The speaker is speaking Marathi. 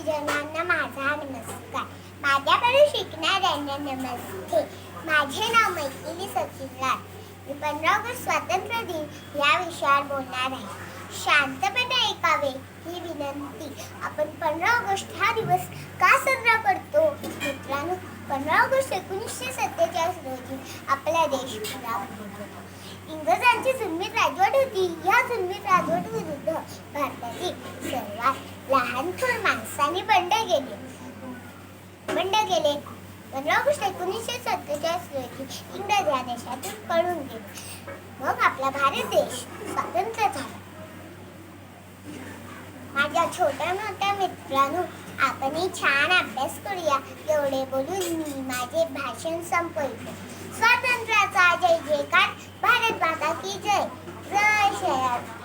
सर्वजणांना माझा नमस्कार. माझ्याकडे शिकणाऱ्यांना नमस्ते. माझे नाव मैथिली सचिनलाल. मी 15 ऑगस्ट स्वातंत्र्य दिन या विषयावर बोलणार आहे. शांतपणे ऐकावे ही विनंती. आपण 15 ऑगस्ट हा दिवस का साजरा करतो? मित्रांनो, 15 ऑगस्ट 1947 रोजी आपला देश पराभूत होता. इंग्रजांची जुलमी राजवट होती. या जुलमी राजवट विरुद्ध भारतातील सर्वात लहानथोर माणसाने बंड केले. 15 ऑगस्ट 1947 रोजी इंग्रज या देशातून पळून गेले. मग आपला भारत देश स्वतंत्र झाला. माझ्या छोट्या मोठ्या मित्रांनो, आपणही छान अभ्यास करूया. एवढे बोलून मी माझे भाषण संपवतो. स्वातंत्र्याचा जय जयकार. भारत माता की जय. जय श्रीराम.